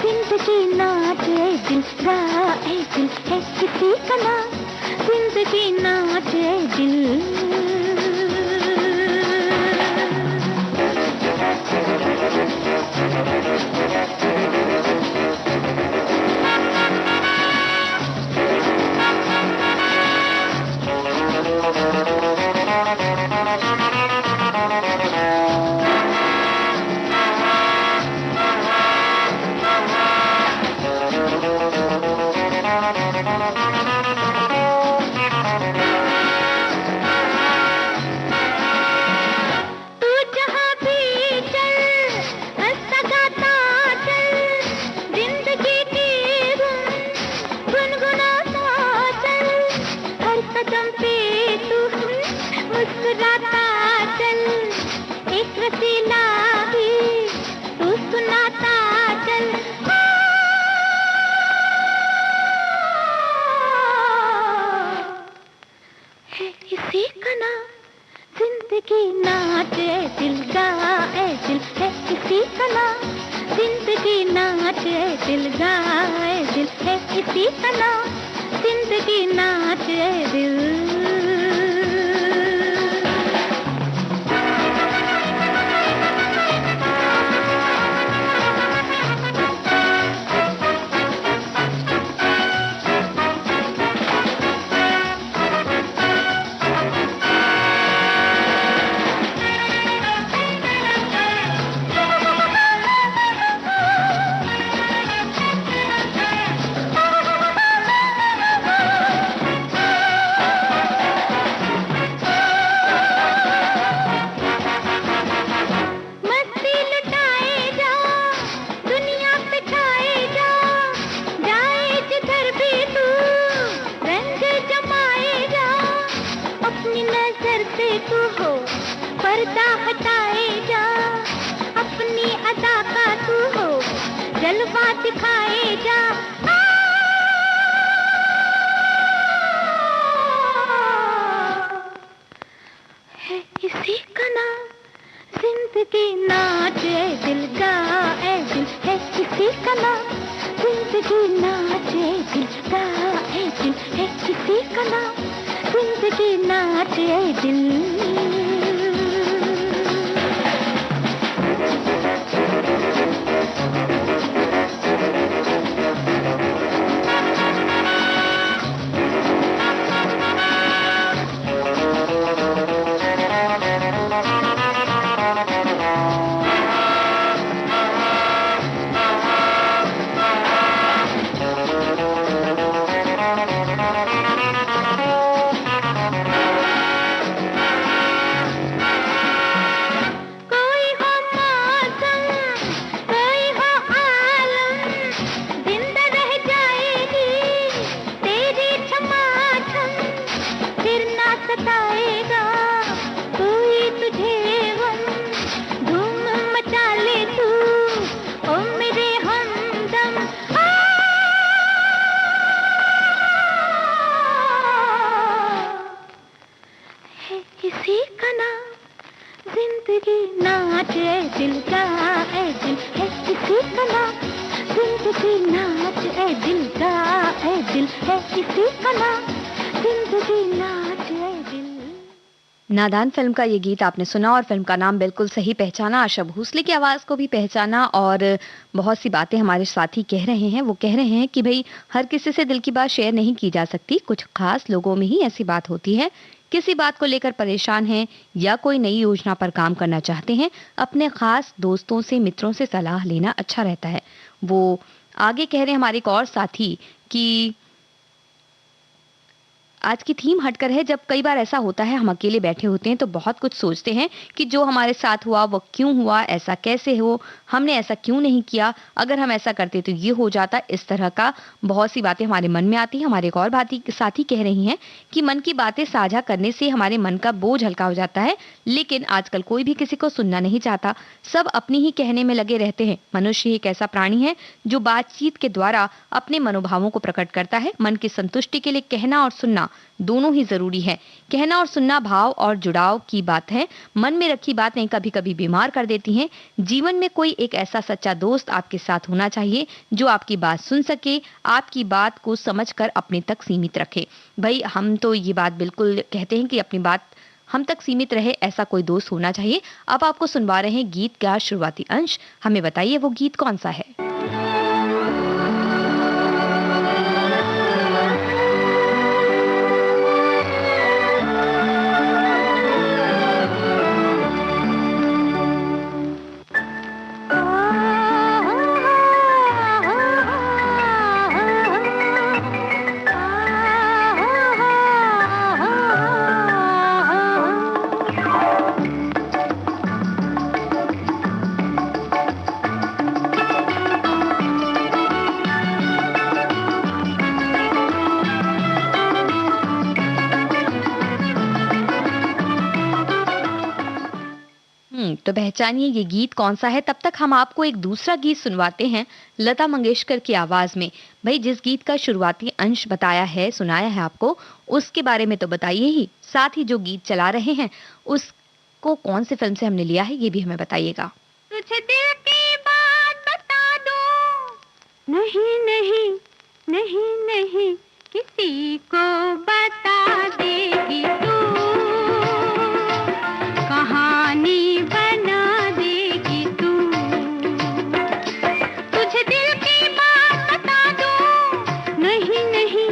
जिंदगी नाचे दिल का ए दिल है किसी का नाम, जिंदगी नाचे दिल। जिंदगी नाचे दिल गाए दिल है किसी का नाम, जिंदगी नाचे दिल गाए दिल है किसी का नाम, जिंदगी नाचे दिल। पर्दा हटाए जा, अपनी अदा का तू हो जलवा दिखाए जा। है किसी का नाम, जिंदगी नाचे दिल गाए दिल है किसी का नाम, जिंदगी नाचे दिल गाए दिल है किसी का नाम, जिंदगी नाचे दिल। किसी का नाम जिंदगी नाच ए दिल का ए दिल है किसी का नाम जिंदगी नाच ए दिल का ए दिल है किसी का नाम जिंदगी नाच ए दिल। नादान फिल्म का ये गीत आपने सुना और फिल्म का नाम बिल्कुल सही पहचाना, आशा भोसले की आवाज़ को भी पहचाना। और बहुत सी बातें हमारे साथी कह रहे हैं, वो कह रहे हैं कि भाई हर किसी से दिल की बात शेयर नहीं की जा सकती, कुछ खास लोगों में ही ऐसी बात होती है। किसी बात को लेकर परेशान हैं या कोई नई योजना पर काम करना चाहते हैं, अपने खास दोस्तों से, मित्रों से सलाह लेना अच्छा रहता है। वो आगे कह रहे हैं हमारे एक और साथी कि आज की थीम हटकर है, जब कई बार ऐसा होता है हम अकेले बैठे होते हैं तो बहुत कुछ सोचते हैं कि जो हमारे साथ हुआ वो क्यों हुआ, ऐसा कैसे हो, हमने ऐसा क्यों नहीं किया, अगर हम ऐसा करते तो ये हो जाता। इस तरह का बहुत सी बातें हमारे मन में आती हैं। हमारे एक और साथी कह रही हैं कि मन की बातें साझा करने से हमारे मन का बोझ हल्का हो जाता है, लेकिन आजकल कोई भी किसी को सुनना नहीं चाहता, सब अपनी ही कहने में लगे रहते हैं। मनुष्य एक ऐसा प्राणी है जो बातचीत के द्वारा अपने मनोभावों को प्रकट करता है। मन की संतुष्टि के लिए कहना और सुनना दोनों ही जरूरी है। कहना और सुनना भाव और जुड़ाव की बात है। मन में रखी बातें कभी कभी बीमार कर देती हैं। जीवन में कोई एक ऐसा सच्चा दोस्त आपके साथ होना चाहिए जो आपकी बात सुन सके, आपकी बात को समझकर अपने तक सीमित रखे। भाई हम तो ये बात बिल्कुल कहते हैं कि अपनी बात हम तक सीमित रहे, ऐसा कोई दोस्त होना चाहिए। अब आपको सुनवा रहे हैं गीत का शुरुआती अंश, हमें बताइए वो गीत कौन सा है। तो पहचानिए ये गीत कौन सा है। तब तक हम आपको एक दूसरा गीत सुनवाते हैं लता मंगेशकर की आवाज में। भाई जिस गीत का शुरुआती अंश बताया है, सुनाया है आपको, उसके बारे में तो बताइए ही, साथ ही जो गीत चला रहे हैं उसको कौन सी फिल्म से हमने लिया है ये भी हमें बताइएगा। तुझे दिल की बात बता दूं, नहीं नहीं नहीं नहीं किसी को बता देगी तू, कहानी बना देगी तू। तुझे दिल की बात बता दूं, नहीं नहीं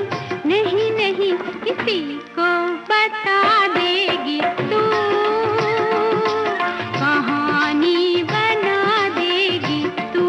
नहीं नहीं किसी को बता देगी तू, कहानी बना देगी तू।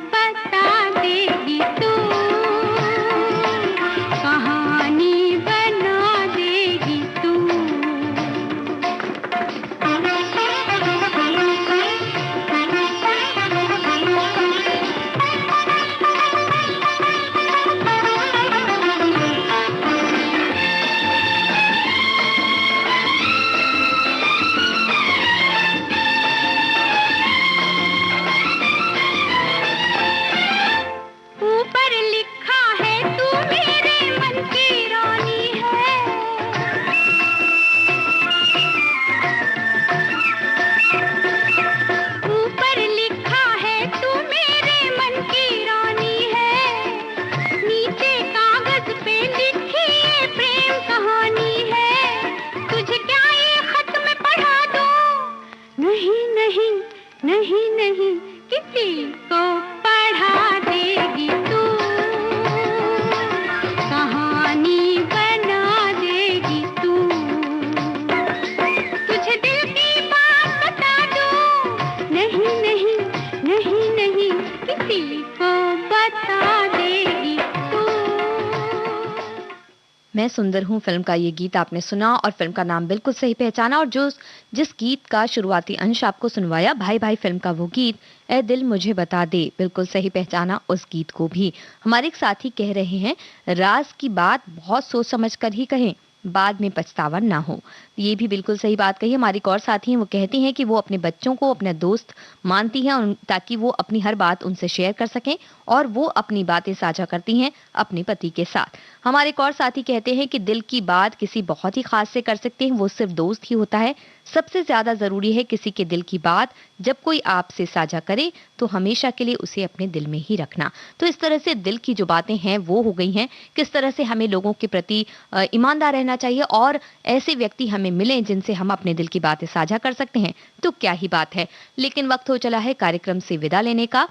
बता देगी तू, कहानी बना देगी तू। ऊपर लिखा है तू मेरे मन की रानी है, ऊपर लिखा है तू मेरे मन की रानी है, नीचे कागज पे लिखी ये प्रेम कहानी है, तुझे क्या ये खत में पढ़ा दूं? नहीं नहीं नहीं नहीं, किसी को पढ़ा देगी तू, कहानी बना देगी तू। तुझे दिल की बात बता दूं? नहीं नहीं नहीं नहीं, किसी को बता देगी तू। मैं सुंदर हूँ फिल्म का ये गीत आपने सुना और फिल्म का नाम बिल्कुल सही पहचाना। और जो जिस गीत का शुरुआती अंश आपको सुनवाया, भाई भाई फिल्म का वो गीत, ए दिल मुझे बता दे, बिल्कुल सही पहचाना उस गीत को भी। हमारे एक साथी कह रहे हैं, राज की बात बहुत सोच समझ कर ही कहें, बाद में पछतावा ना हो। ये भी बिल्कुल सही बात कही। हमारी एक और साथी हैं, वो कहती हैं कि वो अपने बच्चों को अपने दोस्त मानती हैं ताकि वो अपनी हर बात उनसे शेयर कर सकें, और वो अपनी बातें साझा करती हैं अपने पति के साथ। हमारे एक और साथी कहते हैं कि दिल की बात किसी बहुत ही खास से कर सकते हैं, वो सिर्फ दोस्त ही होता है। सबसे ज्यादा जरूरी है किसी के दिल की बात जब कोई आपसे साझा करे तो हमेशा के लिए उसे अपने दिल में ही रखना। तो इस तरह से दिल की जो बातें हैं वो हो गई हैं, किस तरह से हमें लोगों के प्रति ईमानदार रहना चाहिए, और ऐसे व्यक्ति हमें मिलें जिनसे हम अपने दिल की बातें साझा कर सकते हैं, तो क्या ही बात है। लेकिन वक्त हो चला है कार्यक्रम से विदा लेने का।